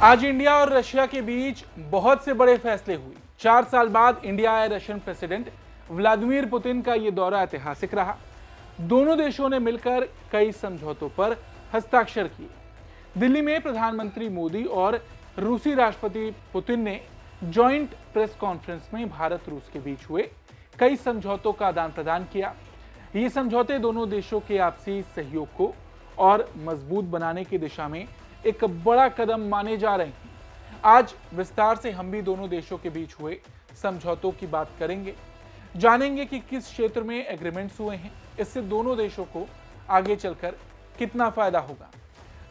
आज इंडिया और रशिया के बीच बहुत से बड़े फैसले हुए। 4 साल बाद इंडिया आए रशियन प्रेसिडेंट व्लादिमीर पुतिन का यह दौरा ऐतिहासिक रहा। दोनों देशों ने मिलकर कई समझौतों पर हस्ताक्षर किए। दिल्ली में प्रधानमंत्री मोदी और रूसी राष्ट्रपति पुतिन ने जॉइंट प्रेस कॉन्फ्रेंस में भारत रूस के बीच हुए कई समझौतों का आदान प्रदान किया। ये समझौते दोनों देशों के आपसी सहयोग को और मजबूत बनाने की दिशा में एक बड़ा कदम माने जा रहे हैं। आज विस्तार से हम भी दोनों देशों के बीच हुए समझौतों की बात करेंगे, जानेंगे कि किस क्षेत्र में एग्रीमेंट्स हुए हैं, इससे दोनों देशों को आगे चलकर कितना फायदा होगा।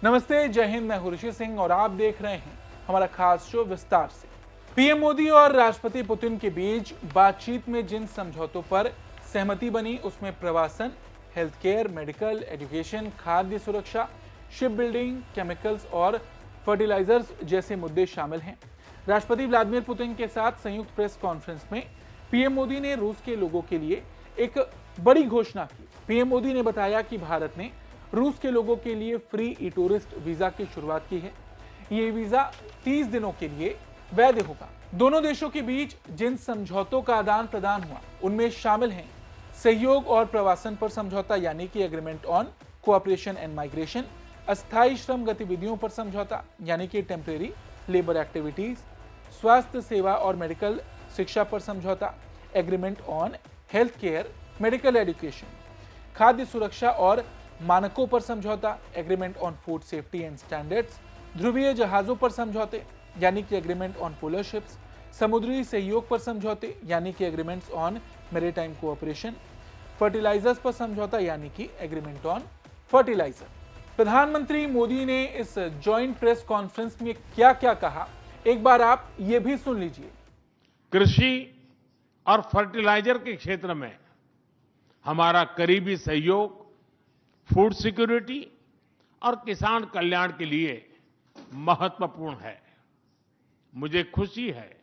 नमस्ते, जय हिंद, मैं हूं ऋषि सिंह और आप देख रहे हैं हमारा खास शो विस्तार से। पीएम मोदी और राष्ट्रपति पुतिन के बीच बातचीत में जिन समझौतों पर सहमति बनी उसमें प्रवासन, हेल्थ केयर, मेडिकल, एजुकेशन, खाद्य सुरक्षा, शिप बिल्डिंग, केमिकल्स और फर्टिलाइजर्स जैसे मुद्दे शामिल हैं। राष्ट्रपति व्लादिमीर पुतिन के साथ संयुक्त प्रेस कॉन्फ्रेंस में पीएम मोदी ने रूस के लोगों के लिए एक बड़ी घोषणा की। पीएम मोदी ने बताया कि भारत ने रूस के लोगों के लिए फ्री ई टूरिस्ट वीजा की शुरुआत की है। ये वीजा 30 दिनों के लिए वैध होगा। दोनों देशों के बीच जिन समझौतों का आदान प्रदान हुआ उनमें शामिल हैं सहयोग और प्रवासन पर समझौता यानी कि agreement on cooperation and migration, अस्थायी श्रम गतिविधियों पर समझौता यानी कि टेम्परेरी लेबर एक्टिविटीज, स्वास्थ्य सेवा और मेडिकल शिक्षा पर समझौता, agreement on health care, medical education, खाद्य सुरक्षा और मानकों पर समझौता, agreement on food safety and standards, ध्रुवीय जहाजों पर समझौते यानी कि एग्रीमेंट ऑन पोलर शिप्स, समुद्री सहयोग पर समझौते यानी कि agreements on maritime cooperation, fertilisers पर समझौता यानी कि एग्रीमेंट ऑन फर्टिलाइजर। प्रधानमंत्री मोदी ने इस जॉइंट प्रेस कॉन्फ्रेंस में क्या क्या कहा, एक बार आप ये भी सुन लीजिए। कृषि और फर्टिलाइजर के क्षेत्र में हमारा करीबी सहयोग फूड सिक्योरिटी और किसान कल्याण के लिए महत्वपूर्ण है। मुझे खुशी है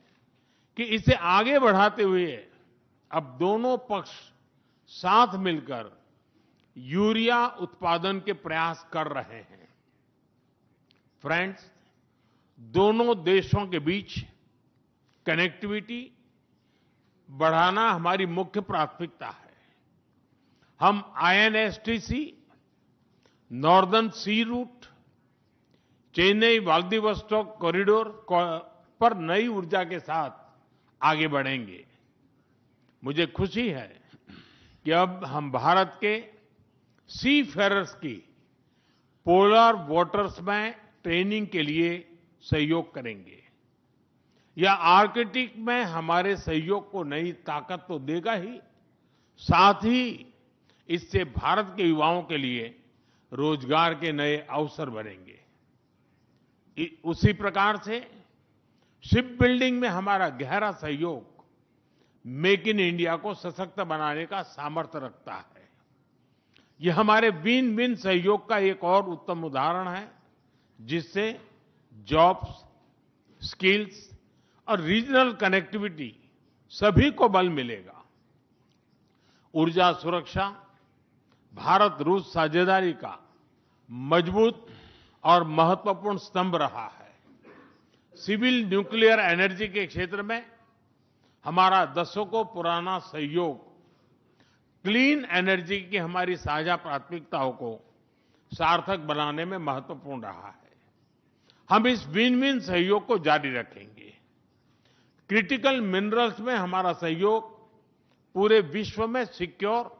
कि इसे आगे बढ़ाते हुए अब दोनों पक्ष साथ मिलकर यूरिया उत्पादन के प्रयास कर रहे हैं। फ्रेंड्स, दोनों देशों के बीच कनेक्टिविटी बढ़ाना हमारी मुख्य प्राथमिकता है। हम आईएनएसटीसी, नॉर्दर्न सी रूट, चेन्नई व्लादिवोस्टोक कॉरिडोर पर नई ऊर्जा के साथ आगे बढ़ेंगे। मुझे खुशी है कि अब हम भारत के सी फेरर्स की पोलर वाटर्स में ट्रेनिंग के लिए सहयोग करेंगे। यह आर्कटिक में हमारे सहयोग को नई ताकत तो देगा ही, साथ ही इससे भारत के युवाओं के लिए रोजगार के नए अवसर बनेंगे। उसी प्रकार से शिप बिल्डिंग में हमारा गहरा सहयोग मेक इन इंडिया को सशक्त बनाने का सामर्थ्य रखता है। यह हमारे विन विन सहयोग का एक और उत्तम उदाहरण है, जिससे जॉब्स, स्किल्स और रीजनल कनेक्टिविटी सभी को बल मिलेगा। ऊर्जा सुरक्षा भारत रूस साझेदारी का मजबूत और महत्वपूर्ण स्तंभ रहा है। सिविल न्यूक्लियर एनर्जी के क्षेत्र में हमारा दशकों पुराना सहयोग क्लीन एनर्जी की हमारी साझा प्राथमिकताओं को सार्थक बनाने में महत्वपूर्ण रहा है। हम इस विन विन सहयोग को जारी रखेंगे। क्रिटिकल मिनरल्स में हमारा सहयोग पूरे विश्व में सिक्योर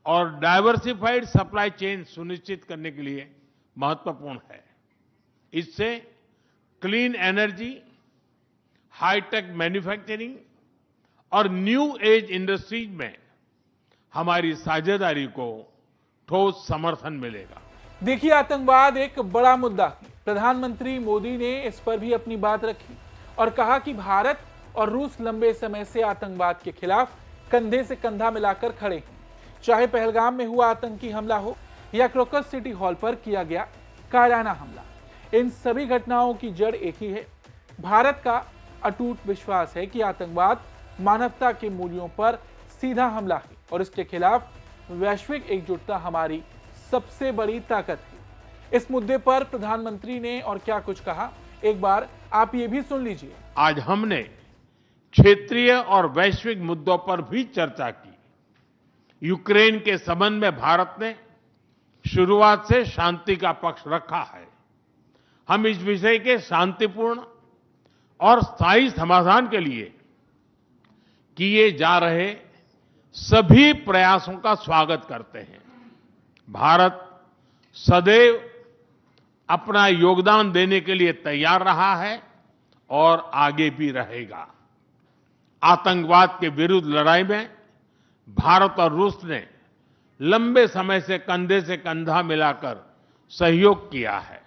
और डाइवर्सिफाइड सप्लाई चेन सुनिश्चित करने के लिए महत्वपूर्ण है। इससे क्लीन एनर्जी, हाईटेक मैन्युफैक्चरिंग और न्यू एज इंडस्ट्रीज में हमारी साझेदारी को ठोस समर्थन मिलेगा। देखिए, आतंकवाद एक बड़ा मुद्दा है। प्रधानमंत्री मोदी ने इस पर भी अपनी बात रखी और कहा कि भारत और रूस लंबे समय से आतंकवाद के खिलाफ कंधे से कंधा मिलाकर खड़े हैं। चाहे पहलगाम में हुआ आतंकी हमला हो या क्रोकस सिटी हॉल पर किया गया कायराना हमला, इन सभी घटनाओं की जड़ एक ही है। भारत का अटूट विश्वास है कि आतंकवाद मानवता के मूल्यों पर सीधा हमला है और इसके खिलाफ वैश्विक एकजुटता हमारी सबसे बड़ी ताकत है। इस मुद्दे पर प्रधानमंत्री ने और क्या कुछ कहा, एक बार आप ये भी सुन लीजिए। आज हमने क्षेत्रीय और वैश्विक मुद्दों पर भी चर्चा की। यूक्रेन के संबंध में भारत ने शुरुआत से शांति का पक्ष रखा है। हम इस विषय के शांतिपूर्ण और स्थायी समाधान के लिए किए जा रहे सभी प्रयासों का स्वागत करते हैं। भारत सदैव अपना योगदान देने के लिए तैयार रहा है और आगे भी रहेगा। आतंकवाद के विरुद्ध लड़ाई में भारत और रूस ने लंबे समय से कंधे से कंधा मिलाकर सहयोग किया है।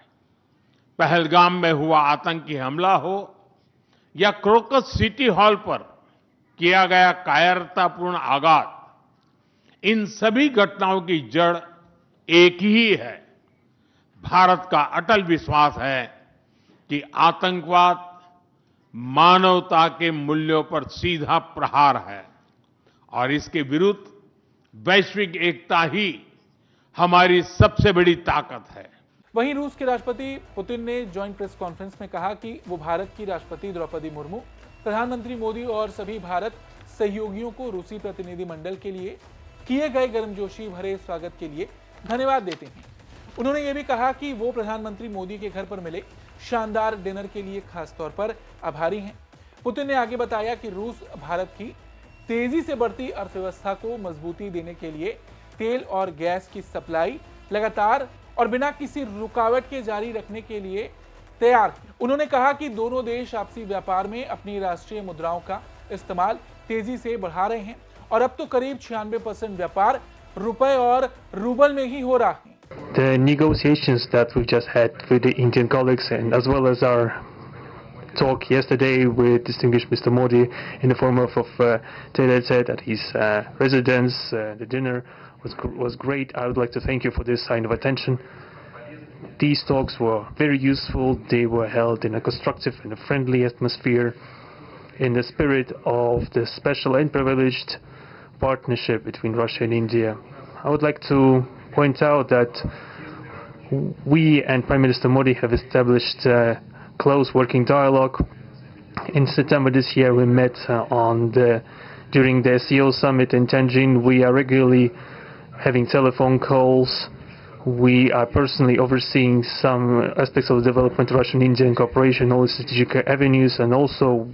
पहलगाम में हुआ आतंकी हमला हो या क्रोकस सिटी हॉल पर किया गया कायरतापूर्ण आघात, इन सभी घटनाओं की जड़ एक ही है। भारत का अटल विश्वास है कि आतंकवाद मानवता के मूल्यों पर सीधा प्रहार है और इसके विरुद्ध वैश्विक एकता ही हमारी सबसे बड़ी ताकत है। वहीं रूस के राष्ट्रपति पुतिन ने जॉइंट प्रेस कॉन्फ्रेंस में कहा कि वो भारत की राष्ट्रपति द्रौपदी मुर्मू, प्रधानमंत्री मोदी और सभी भारत सहयोगियों को रूसी प्रतिनिधि मंडल के लिए किए गए गर्मजोशी भरे स्वागत के लिए धन्यवाद देते हैं। उन्होंने ये भी कहा कि वो प्रधानमंत्री मोदी के घर पर मिले शानदार डिनर के लिए खास तौर पर आभारी हैं। पुतिन ने आगे बताया कि रूस भारत की तेजी से बढ़ती अर्थव्यवस्था को मजबूती देने के लिए तेल और गैस की सप्लाई लगातार और बिना किसी रुकावट के जारी रखने के लिए तैयार है। उन्होंने कहा कि दोनों देश आपसी व्यापार में अपनी राष्ट्रीय मुद्राओं का इस्तेमाल तेजी से बढ़ा रहे हैं और अब तो करीब 96% व्यापार रुपए और रूबल में ही हो रहा है। The negotiations that we just had with the Indian colleagues, and as well as our talk yesterday with distinguished Mr. Modi in the form of tete-a-tete at his residence, the dinner was great. I would like to thank you for this sign of attention. These talks were very useful. They were held in a constructive and a friendly atmosphere, in the spirit of the special and privileged partnership between Russia and India. I would like to point out that we and Prime Minister Modi have established a close working dialogue. In September this year, we met during the SEO summit in Tianjin. We are regularly having telephone calls. We are personally overseeing some aspects of the development of Russian-Indian cooperation, all strategic avenues, and also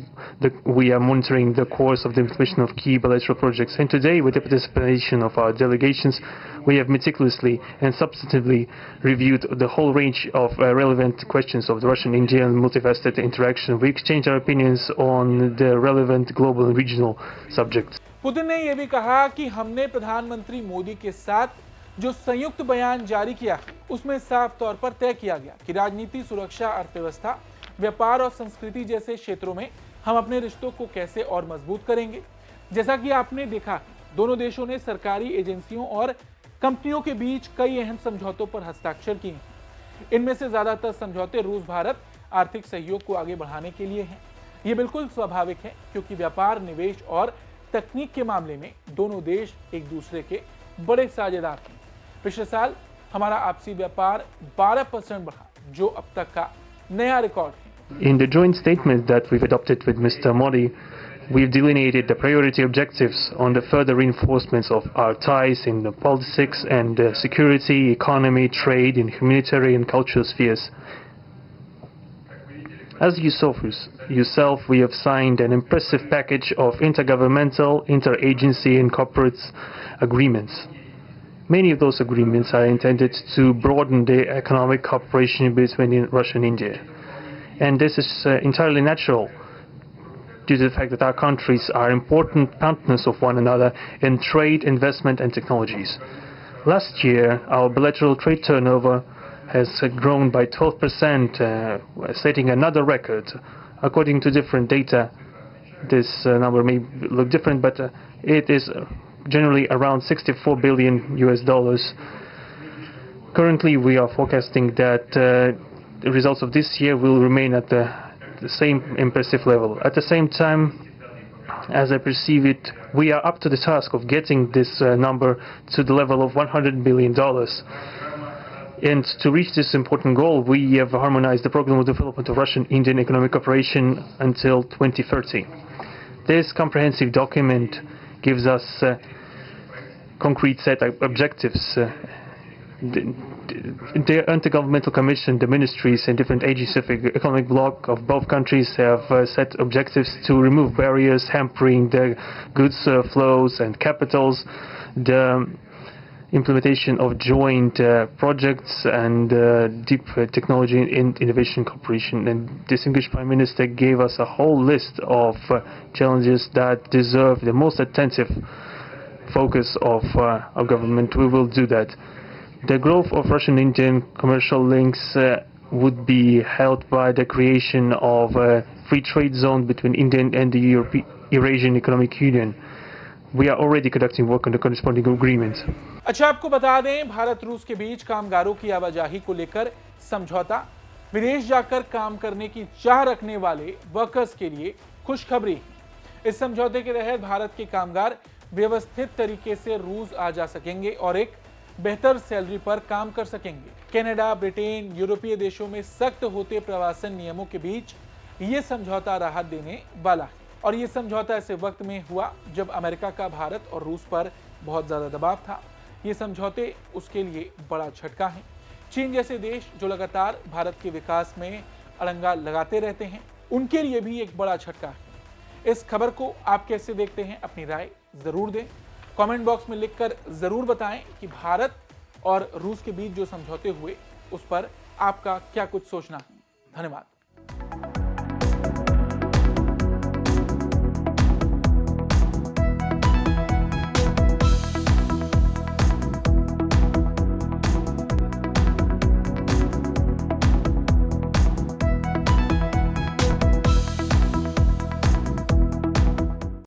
we are monitoring the course of the implementation of key bilateral projects. And today, with the participation of our delegations, we have meticulously and substantively reviewed the whole range of relevant questions of the Russian-Indian multifaceted interaction. We exchange our opinions on the relevant global and regional subjects. Putin ने यह भी कहा कि हमने प्रधानमंत्री मोदी के साथ जो संयुक्त बयान जारी किया उसमें साफ तौर पर तय किया गया कि राजनीति, सुरक्षा, अर्थव्यवस्था, व्यापार और संस्कृति जैसे क्षेत्रों में हम अपने रिश्तों को कैसे और मजबूत करेंगे। जैसा कि आपने देखा, दोनों देशों ने सरकारी एजेंसियों और कंपनियों के बीच कई अहम समझौतों पर हस्ताक्षर किए हैं। इनमें से ज्यादातर समझौते रूस भारत आर्थिक सहयोग को आगे बढ़ाने के लिए हैं। ये बिल्कुल स्वाभाविक है क्योंकि व्यापार, निवेश और तकनीक के मामले में दोनों देश एक दूसरे के बड़े साझेदार हैं। पिछले साल हमारा आपसी व्यापार 12% बढ़ा, जो अब तक का नया रिकॉर्ड है। In the joint statement that we've adopted with Mr. Modi, we've delineated the priority objectives on the further reinforcements of our ties in the politics and security, economy, trade, and humanitarian and cultural spheres. As you saw for yourself, we have signed an impressive package of intergovernmental, interagency, and corporate agreements. Many of those agreements are intended to broaden the economic cooperation between Russia and India. And this is entirely natural due to the fact that our countries are important partners of one another in trade, investment, and technologies. Last year, our bilateral trade turnover has grown by 12%, setting another record. According to different data, this number may look different, but it is generally around $64 billion. Currently, we are forecasting that the results of this year will remain at the same impressive level. At the same time, as I perceive it, we are up to the task of getting this number to the level of $100 billion. And to reach this important goal, we have harmonized the program of development of Russian-Indian economic cooperation until 2030. This comprehensive document gives us concrete set of objectives. The Intergovernmental Commission, the ministries and different agencies of the economic bloc of both countries have set objectives to remove barriers hampering the goods flows and capitals, the implementation of joint projects and deep technology and innovation cooperation. And distinguished Prime Minister gave us a whole list of challenges that deserve the most attentive focus of our government. We will do that. The growth of Russian-Indian commercial links would be helped by the creation of a free trade zone between India and the Eurasian Economic Union. We are already conducting work on the corresponding agreement. अच्छा, आपको बता दें, भारत रूस के बीच कामगारों की आवाजाही को लेकर समझौता विदेश जाकर काम करने की चाह रखने वाले वर्कर्स के लिए खुशखबरी। इस समझौते के तहत भारत के कामगार व्यवस्थित तरीके से रूस आ जा सकेंगे और एक बेहतर सैलरी पर काम कर सकेंगे। कनाडा, ब्रिटेन, यूरोपीय देशों में सख्त होते प्रवासन नियमों के बीच यह समझौता राहत देने वाला है और यह समझौता ऐसे वक्त में हुआ जब अमेरिका का भारत और रूस पर बहुत ज्यादा दबाव था। ये समझौते उसके लिए बड़ा झटका है। चीन जैसे देश जो लगातार भारत के विकास में अड़ंगा लगाते रहते हैं, उनके लिए भी एक बड़ा झटका है। इस खबर को आप कैसे देखते हैं, अपनी राय जरूर दें। कमेंट बॉक्स में लिखकर जरूर बताएं कि भारत और रूस के बीच जो समझौते हुए उस पर आपका क्या कुछ सोचना है। धन्यवाद।